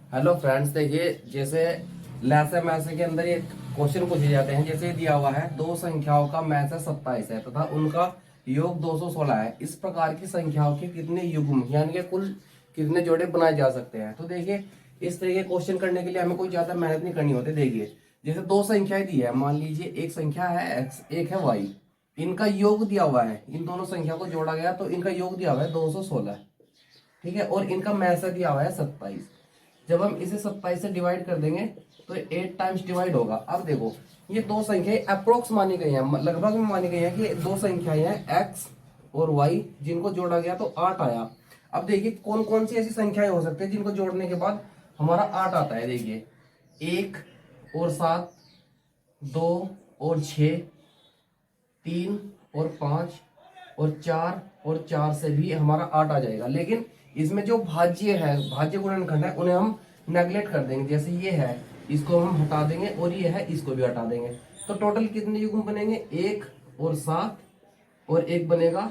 Hello friends, देखिए जैसे लैसे मैसे के अंदर ये क्वेश्चन पूछे जाते हैं। जैसे दिया हुआ है दो संख्याओं का मैसे 27 है तथा उनका योग 216 है। इस प्रकार की संख्याओं के कितने युग्म यानी कि कुल कितने जोड़े बनाए जा सकते हैं। तो देखिए इस तरह के क्वेश्चन करने के लिए हमें कोई ज्यादा मेहनत नहीं करनी होती। देखिए जैसे दो संख्याएं दी है, मान लीजिए एक संख्या है एक्स, एक है वाई। इनका योग दिया हुआ है, इन दोनों संख्या को जोड़ा गया तो इनका योग दिया हुआ है 216। ठीक है, और इनका मैसे दिया हुआ है 27। जब हम इसे 27 से डिवाइड कर देंगे तो 8 टाइम्स डिवाइड होगा। अब देखो ये दो संख्याएं अप्रोक्स मानी गई हैं, लगभग में मानी गई है कि दो संख्याएं हैं एक्स और वाई, जिनको जोड़ा गया तो 8 आया। अब देखिए कौन कौन सी ऐसी संख्याएं हो सकती है जिनको जोड़ने के बाद हमारा 8 आता है। देखिए 1 और 7, 2 और 6, 3 और 5 और 4 और 4 से भी हमारा 8 आ जाएगा। लेकिन इसमें जो भाज्य है, भाज्य गुणनखंड है, उन्हें हम नेगलेक्ट कर देंगे। जैसे ये है, इसको हम हटा देंगे, और ये है, इसको भी हटा देंगे। तो टोटल कितने युग्म बनेंगे? 1 और 7 और एक बनेगा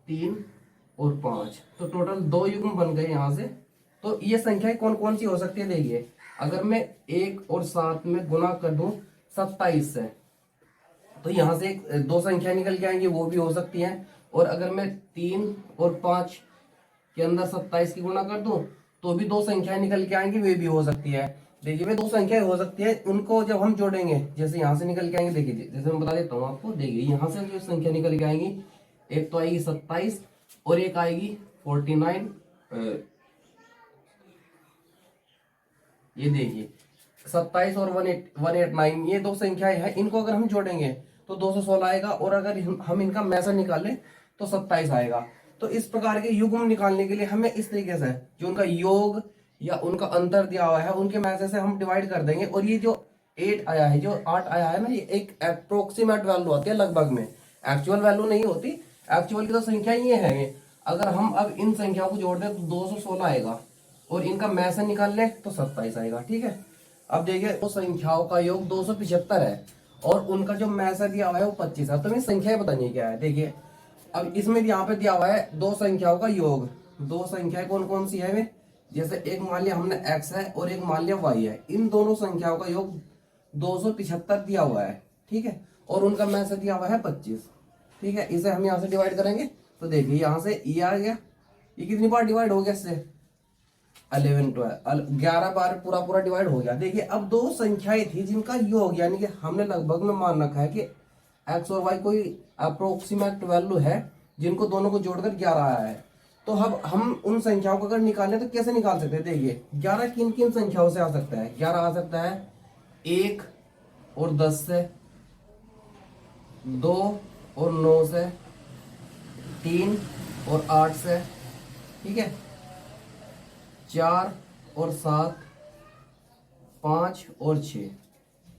3 और 5। तो टोटल 2 युग्म बन गए यहाँ से। तो ये संख्याएं कौन कौन सी हो सकती है? देखिए अगर मैं 1 और 7 में गुना कर दूं 27 से, तो यहाँ से एक दो संख्या निकल के आएंगी, वो भी हो सकती है। और अगर मैं 3 और 5 के अंदर 27 की गुणा कर दूं तो भी दो संख्याएं निकल के आएंगी, वे भी हो सकती है। देखिए वे दो संख्याएं हो सकती है, उनको जब हम जोड़ेंगे, जैसे यहाँ से निकल के आएंगे। देखिए जैसे मैं बता देता हूँ आपको, देखिए यहाँ से जो संख्या निकल के आएंगी, एक तो आएगी 27 और एक आएगी 49। ये देखिए 27 और 189, ये दो संख्याएं हैं। इनको अगर हम जोड़ेंगे तो 216 आएगा, और अगर हम इनका मैसा निकालें तो 27 आएगा। तो इस प्रकार के युग्म निकालने के लिए हमें इस तरीके से जो उनका योग या उनका अंतर दिया हुआ है उनके मैसे से हम डिवाइड कर देंगे। और ये जो 8 आया है, जो 8 आया है ना, ये एक अप्रोक्सीमेट वैल्यू होती है, लगभग में। एक्चुअल वैल्यू नहीं होती, एक्चुअल की तो संख्या ये है। अगर हम अब इन संख्याओं को जोड़ दें तो 216 आएगा, और इनका मैसे निकाल ले तो 27 आएगा। ठीक है, अब देखिए दो संख्याओं का योग 275 है और उनका जो मैसा दिया हुआ है वो 25 है। तो हमें संख्याएं बतानी क्या है। देखिए अब इसमें यहाँ पे दिया हुआ है दो संख्याओं का योग। दो संख्याएं कौन कौन सी है वे? जैसे एक मान लिया हमने x है और एक मान लिया y है। इन दोनों संख्याओं का योग 275 दिया हुआ है। ठीक है, और उनका मैसा दिया हुआ है 25। ठीक है, इसे हम यहाँ से डिवाइड करेंगे तो देखिए यहाँ से ये आ गया, ये कितनी बार डिवाइड हो गया? इससे 11 12 11 बार पूरा पूरा डिवाइड हो गया। देखिए अब दो संख्याएं थी जिनका योग, यानी कि हमने लगभग में मान रखा है कि एक्स और वाई कोई अप्रोक्सीमेट वैल्यू है, जिनको दोनों को जोड़कर 11 आया है। तो अब हम उन संख्याओं को अगर निकालें तो कैसे निकाल सकते हैं? देखिए 11 किन किन संख्याओं से आ सकता है? 11 आ सकता है 1 और 10 से, 2 और 9 से, 3 और 8 से, ठीक है, 4 और 7, 5 और 6।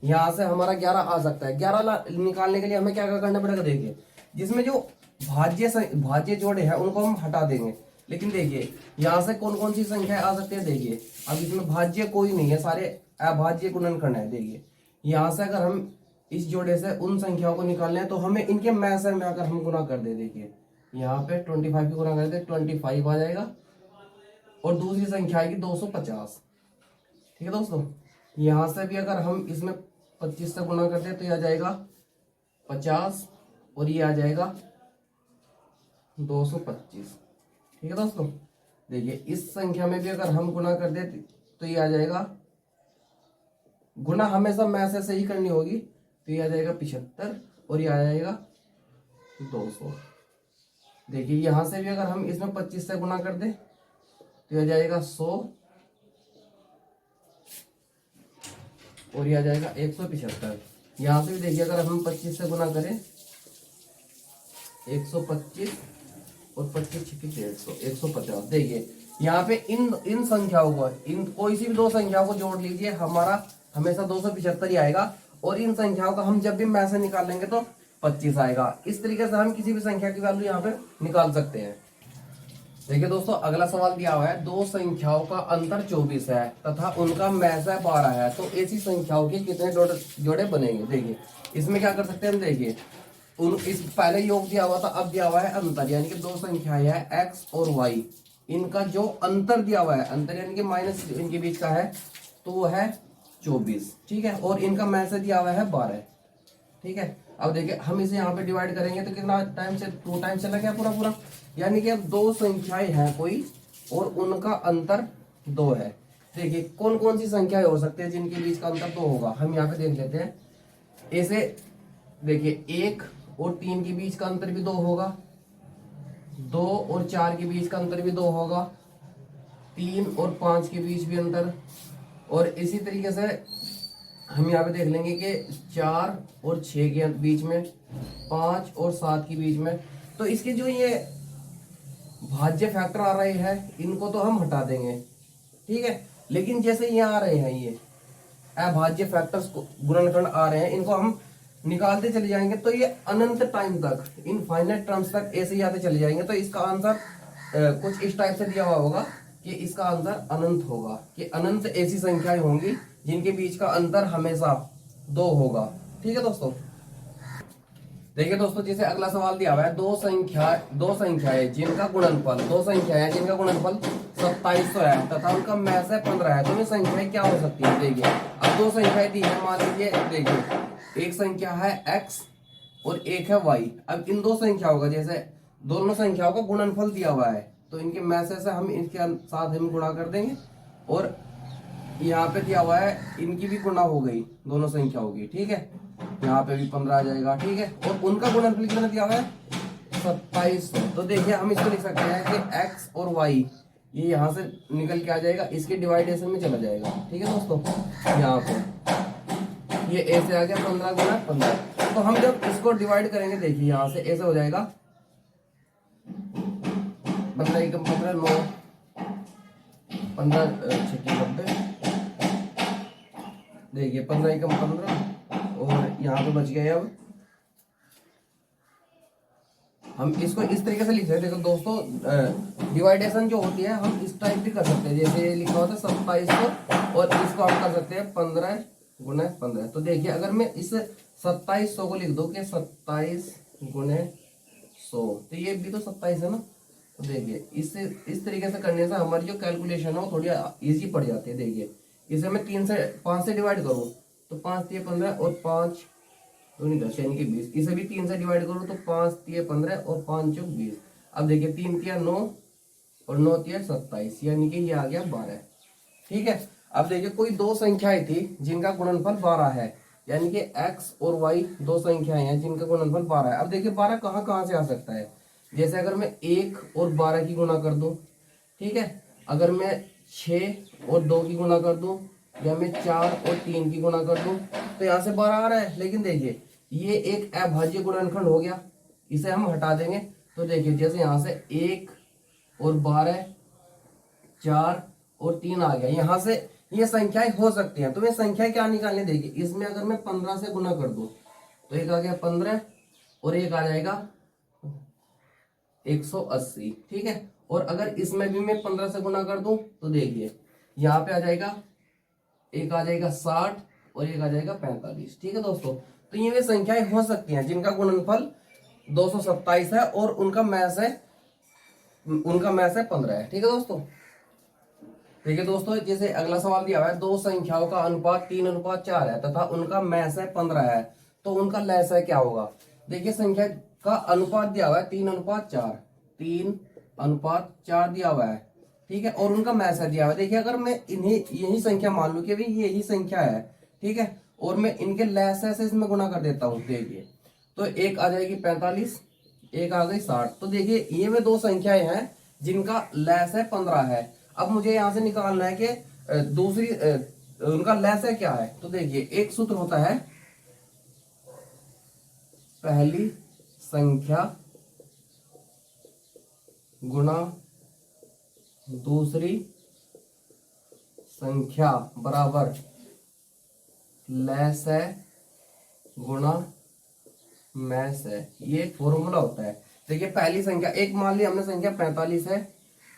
यहां से हमारा 11 आ सकता है। 11 निकालने के लिए हमें क्या क्या करना पड़ेगा? देखिए जिसमें जो भाज्य जोड़े हैं उनको हम हटा देंगे। लेकिन देखिए यहाँ से कौन कौन सी संख्या आ सकती है? देखिए अब इसमें भाज्य कोई नहीं है, सारे अभाज्य गुणनखंड है। देखिए यहाँ से अगर हम इस जोड़े से उन संख्याओं को निकालने हैं तो हमें इनके मैसे में अगर हम गुना कर दे, देखिए यहाँ पे 25 की गुना कर दे 25 आ जाएगा, और दूसरी संख्या आएगी 250। ठीक है दोस्तों, यहां से भी अगर हम इसमें 25 से गुना करते हैं तो ये आ जाएगा 50, और ये आ जाएगा 225। ठीक है दोस्तों, देखिए इस संख्या में भी अगर हम गुना कर दे तो ये आ जाएगा, गुना हमेशा मैसे से ही करनी होगी, तो ये आ जाएगा 75 और ये आ जाएगा 200। देखिए यहां से भी अगर हम इसमें 25 से गुना कर दे तो यह जाएगा 100, और यह जाएगा 175। यहां से भी देखिए अगर हम 25 से गुना करें 125 और 25 छिपी 150, 150। देखिए यहाँ पे इन संख्याओं को, इन कोई सी भी दो संख्याओं को जोड़ लीजिए, हमारा हमेशा 275 ही आएगा। और इन संख्याओं का हम जब भी मैसे निकाल लेंगे तो 25 आएगा। इस तरीके से हम किसी भी संख्या की वैल्यू यहाँ पे निकाल सकते हैं। देखिए दोस्तों अगला सवाल दिया हुआ है दो संख्याओं का अंतर 24 है तथा उनका मैसा 12 है, तो ऐसी संख्याओं के कितने जोड़े बनेंगे? देखिए इसमें क्या कर सकते हैं हम। देखिए इस पहले योग दिया हुआ था, अब दिया हुआ है अंतर, यानी कि दो संख्याएं हैं एक्स और वाई। इनका जो अंतर दिया हुआ है, अंतर यानी कि माइनस इनके बीच का है, तो वो है 24, ठीक है। और इनका मैसेज दिया हुआ है 12, ठीक है। अब देखिए हम इसे यहाँ पे डिवाइड करेंगे तो कितना टाइम से 2 टाइम चला गया पूरा पूरा, यानी कि अब दो संख्याएं हैं कोई और उनका अंतर 2 है। देखिए कौन कौन सी संख्याएं हो सकती है जिनके बीच का अंतर 2 होगा, हम यहाँ पे देख लेते हैं। ऐसे देखिए 1 और 3 के बीच का अंतर भी 2 होगा, 2 और 4 के बीच का अंतर भी 2 होगा, 3 और 5 के बीच भी अंतर, और इसी तरीके से हम यहाँ पे देख लेंगे कि 4 और 6 के बीच में, 5 और 7 के बीच में। तो इसके जो ये भाज्य फैक्टर आ रहे हैं इनको तो हम हटा देंगे, ठीक है। लेकिन जैसे ये आ रहे हैं, ये अभाज्य फैक्टर्स गुणनखंड आ रहे हैं, इनको हम निकालते चले जाएंगे तो ये अनंत टाइम तक, इनफाइनाइट टर्म्स तक ऐसे ही आते चले जाएंगे। तो इसका आंसर कुछ इस टाइप से दिया हुआ होगा कि इसका आंसर अनंत होगा, कि अनंत ऐसी संख्याएं होंगी जिनके बीच का अंतर हमेशा 2 होगा, ठीक है दोस्तों। देखिए दोस्तों जैसे अगला सवाल दिया हुआ है, दो संख्याएं जिनका गुणनफल 2700 है तथा उनका मैस है 15 है, तो ये संख्याएं क्या हो सकती है। देखिए अब दो संख्याएं दी है, मान लीजिए देखिए एक संख्या है x और एक है y। अब इन दो संख्याओं का, जैसे दोनों संख्याओं का गुणनफल दिया हुआ है तो इनके मैसेज से हम इनके साथ हम गुणा कर देंगे, और यहाँ पे दिया हुआ है इनकी भी गुणा हो गई दोनों संख्याओं की, ठीक है। यहाँ पे भी 15 आ जाएगा, ठीक है। और उनका गुणनफल कितना दिया हुआ है 2700। तो देखिए हम इसको लिख सकते हैं कि x और y ये यहाँ से निकल के आ जाएगा, इसके डिवाइडेशन में चला जाएगा, ठीक है दोस्तों। यहाँ पे ये ऐसे आ गया 15 गुना 15। तो हम जब इसको डिवाइड करेंगे देखिए यहाँ से ऐसे हो जाएगा 15 एकम 15 9 15 6 90, देखिए 15 एकम 15 और यहाँ पे बच गए। अब हम इसको इस तरीके से लिख सकते हैं, देखो दोस्तों डिवाइडेशन जो होती है हम इस टाइप भी कर सकते हैं, जैसे ये लिखा होता है 2700 और इसको हम कर सकते हैं 15 गुना 15। तो देखिए अगर मैं इस 2700 को लिख दूं कि 27 गुने 100, तो ये भी तो 27 है ना। तो देखिए इससे इस तरीके से करने से हमारी जो कैलकुलेशन है वो थोड़ी इजी पड़ जाती है। देखिए इसे मैं 5 से डिवाइड करूँ तो 5 3 15 और 5 दूनी 10 यानी कि 20। इसे भी 3 से डिवाइड करूँ तो 5 3 15 और 5 चौक 20। अब देखिए 3 3 9 और 9 3 27, यानी कि ये आ गया 12, ठीक है। अब देखिए कोई दो संख्याएं थी जिनका गुणनफल 12 है, यानी कि x और y दो संख्याएं हैं जिनका गुणनफल 12 है। अब देखिए 12 कहाँ से आ सकता है, जैसे अगर मैं 1 और 12 की गुणा कर दूं, ठीक है। अगर मैं 6 और 2 की गुणा कर दूं, या मैं 4 और 3 की गुणा कर दूं, तो यहाँ से 12 आ रहा है। लेकिन देखिए ये एक अभाज्य गुणनखंड हो गया, इसे हम हटा देंगे। तो देखिए जैसे यहाँ से 1 और 12 4 और 3 आ गया, यहाँ से ये संख्याएं हो सकती हैं। तो ये संख्या क्या निकालने, देखिए इसमें अगर मैं 15 से गुना कर दूं तो एक आ गया 15 और एक आ जाएगा 180, ठीक है। और अगर इसमें भी मैं 15 से गुना कर दूं तो देखिए यहाँ पे आ जाएगा, एक आ जाएगा 60 और एक आ जाएगा 45, ठीक है दोस्तों। तो ये वे संख्याएं हो सकती हैं जिनका गुणनफल 227 है और उनका मैस है 15 है, ठीक है दोस्तों। देखिए दोस्तों जैसे अगला सवाल दिया हुआ है, दो संख्याओं का अनुपात 3:4 है तथा उनका मैस है 15 है, तो उनका लैस है क्या होगा। देखिए संख्या का अनुपात दिया हुआ है 3:4, 3:4 दिया हुआ है, ठीक है। और उनका मैस है दिया हुआ है। देखिए अगर मैं इन्हें यही संख्या मान लूं कि भाई यही संख्या है, ठीक है, और मैं इनके लैस से इसमें गुणा कर देता हूं, देखिए तो एक आ जाएगी 45, एक आ गई 60। तो देखिए ये वे दो संख्याएं हैं जिनका लैस है 15 है। अब मुझे यहां से निकालना है कि दूसरी उनका लैस है क्या है। तो देखिए एक सूत्र होता है, पहली संख्या गुणा दूसरी संख्या बराबर लैस है गुणा मैस है, ये फॉर्मूला होता है। देखिए पहली संख्या, एक मान ली हमने संख्या 45 है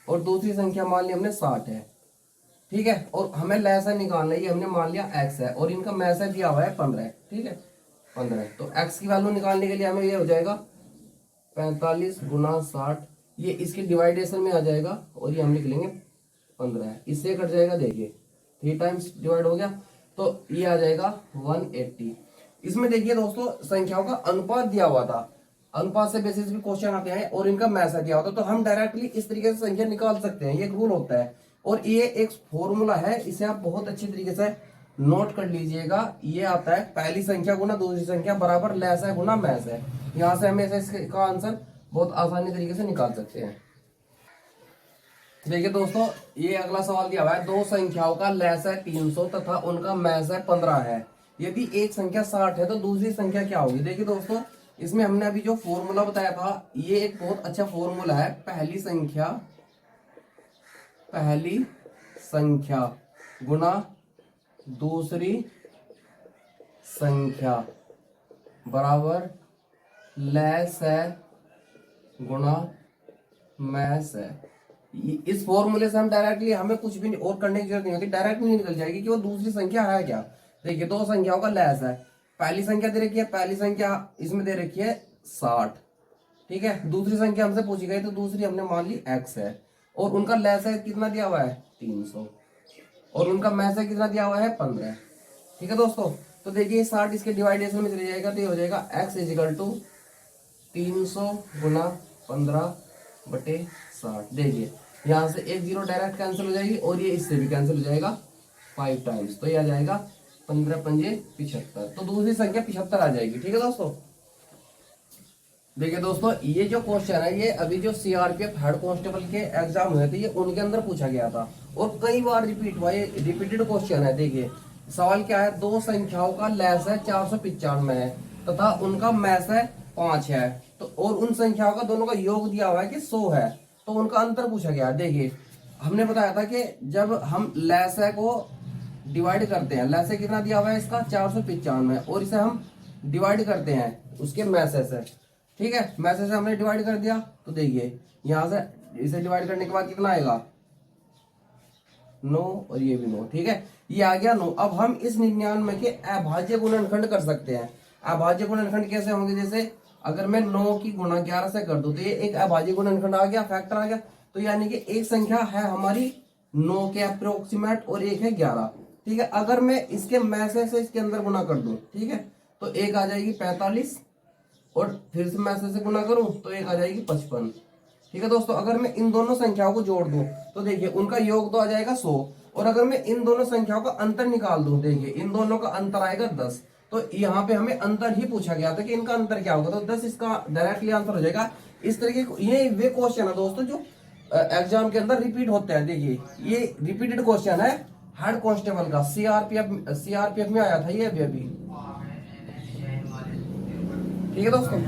और दूसरी संख्या मान ली हमने 60 है, ठीक है। और हमें लैस है निकालना है, ये हमने मान लिया x है और इनका मैस है दिया हुआ है 15, ठीक है 15। तो x की वैल्यू निकालने के लिए हमें ये हो जाएगा 45 गुना 60 ये इसके डिवाइडेशन में आ जाएगा और ये हम लिख लेंगे 15 है, इससे कट जाएगा, देखिए 3 टाइम्स डिवाइड हो गया तो ये आ जाएगा 180। इसमें देखिए दोस्तों संख्याओं का अनुपात दिया हुआ था, अनुपात से बेसिस भी क्वेश्चन आते हैं और इनका मैसा दिया होता है, तो हम डायरेक्टली इस तरीके से संख्या निकाल सकते हैं, ये एक रूल होता है और ये एक फॉर्मूला है, इसे आप बहुत अच्छी तरीके से नोट कर लीजिएगा। ये आता है पहली संख्या गुना दूसरी संख्या बराबर लैस है गुना मैस है। यहां से हम इसका आंसर बहुत आसानी तरीके से निकाल सकते हैं। देखिए दोस्तों ये अगला सवाल दिया हुआ है, दो संख्याओं का लैस है 300 तथा उनका मैस है 15 है, यदि एक संख्या 60 है तो दूसरी संख्या क्या होगी। देखिए दोस्तों इसमें हमने अभी जो फॉर्मूला बताया था ये एक बहुत अच्छा फॉर्मूला है, पहली संख्या गुना दूसरी संख्या बराबर लैस है गुना मैस है। इस फॉर्मूले से हम डायरेक्टली, हमें कुछ भी और करने की जरूरत नहीं होती, डायरेक्टली निकल जाएगी कि वो दूसरी संख्या है क्या। देखिए दो संख्याओं का लैस है, पहली संख्या दे रखी है, पहली संख्या इसमें दे रखी है 60, ठीक है, दूसरी संख्या हमसे पूछी गई तो दूसरी हमने मान ली x है और उनका लैस है कितना दिया हुआ है 300 और उनका मैस है कितना दिया हुआ है 15, ठीक है दोस्तों। तो देखिए 60 इसके डिवाइडेशन में चले जाएगा तो ये हो जाएगा x इजिकल टू 300 गुना 15/60। देखिए यहाँ से एक जीरो डायरेक्ट कैंसिल हो जाएगी और ये इससे भी कैंसिल हो जाएगा 5 टाइम्स, तो ये आ जाएगा 15 पंजे 75, तो दूसरी संख्या 75 आ जाएगी, ठीक है दोस्तों। देखिए दोस्तों ये जो क्वेश्चन है ये अभी जो सीआरपीएफ हेड कांस्टेबल के एग्जाम हुए थे ये उनके अंदर पूछा गया था और कई बार रिपीट हुआ, ये रिपीटेड क्वेश्चन है। देखिए सवाल क्या है, दो संख्याओं का लैस है 495 है तथा उनका मैस है 5 है, तो और उन संख्याओं का दोनों का योग दिया हुआ है कि 100 है, तो उनका अंतर पूछा गया। देखिए हमने बताया था कि जब हम लैसे को डिवाइड करते हैं, लैसे कितना दिया हुआ है इसका 495 और इसे हम डिवाइड करते हैं उसके मैसे से, ठीक है, मैसे से हमने डिवाइड कर दिया तो देखिए यहां से इसे डिवाइड करने के बाद कितना आएगा 9 और ये भी 9, ठीक है, ये आ गया 9। अब हम इस 99 के अभाज्य गुणनखंड कर सकते हैं। अभाज्य गुणनखंड कैसे होंगे, जैसे अगर मैं 9 की गुणा 11 से कर दूं तो ये एक अभाज्य गुणनखंड आ गया, फैक्टर आ गया, तो यानी कि एक संख्या है हमारी 9 के अप्रोक्सीमेट और एक है 11, ठीक है। अगर मैं इसके मैसे से इसके अंदर गुना कर दूं, ठीक है, तो एक आ जाएगी 45 और फिर से मैसे से गुना करूं तो एक आ जाएगी 55, ठीक है दोस्तों। अगर मैं इन दोनों संख्याओं को जोड़ दूं तो देखिए उनका योग तो आ जाएगा 100 और अगर मैं इन दोनों संख्याओं का अंतर निकाल दूं, देखिए इन दोनों का अंतर आएगा 10, तो यहाँ पे हमें अंतर ही पूछा गया था कि इनका अंतर क्या होगा, तो 10 इसका डायरेक्टली आंसर हो जाएगा। इस तरीके ये वे क्वेश्चन है दोस्तों जो एग्जाम के अंदर रिपीट होते हैं। देखिए ये रिपीटेड क्वेश्चन है हेड कांस्टेबल का, सीआरपीएफ में आया था ये अभी, ठीक है दोस्तों।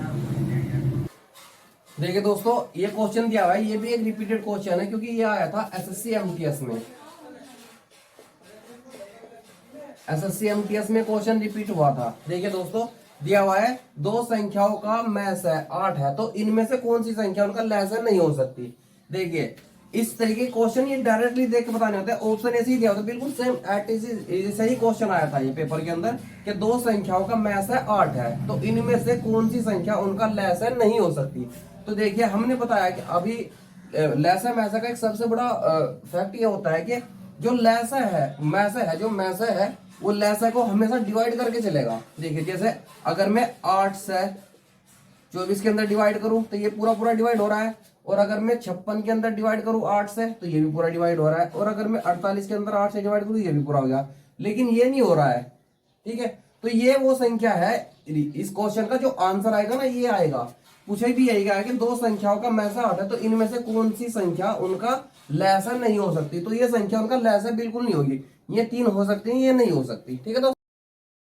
देखिए दोस्तों ये क्वेश्चन दिया हुआ है, ये भी एक रिपीटेड क्वेश्चन है क्योंकि ये आया था एसएससी एमटीएस में, एसएससी एमटीएस में क्वेश्चन रिपीट हुआ था। देखिए दोस्तों दिया हुआ है दो संख्याओं का मैस है 8 है, तो इनमें से कौन सी संख्या उनका लैस है नहीं हो सकती। देखिए इस तरीके क्वेश्चन ये डायरेक्टली देख के बताने होते हैं, ऑप्शन ऐसे ही दिया होता है, बिल्कुल सेम सही क्वेश्चन आया था ये पेपर के अंदर कि दो संख्याओं का मैस है 8 है, तो इनमें से कौन सी संख्या उनका लैस है नहीं हो सकती। तो देखिए हमने बताया कि अभी लैसा मैसा का एक सबसे बड़ा फैक्ट ये होता है कि जो लैसा है मैसा है, जो मैसा है वो लैसा को हमेशा डिवाइड करके चलेगा। देखिए जैसे अगर मैं 8 से 24 के अंदर डिवाइड करूं तो ये पूरा पूरा डिवाइड हो रहा है, और अगर मैं 56 के अंदर डिवाइड करूं 8 से तो ये भी पूरा डिवाइड हो रहा है, और अगर मैं 48 के अंदर 8 से डिवाइड करूं ये भी पूरा हो गया, लेकिन ये नहीं हो रहा है, ठीक है। तो ये वो संख्या है, इस क्वेश्चन का जो आंसर आएगा ना ये आएगा, पूछे भी यही गया कि दो संख्याओं का मैसा 8 है तो इनमें से कौन सी संख्या उनका लैसा नहीं हो सकती, तो ये संख्या उनका लैसा बिल्कुल नहीं होगी, ये 3 हो सकती है, ये नहीं हो सकती, ठीक है। तो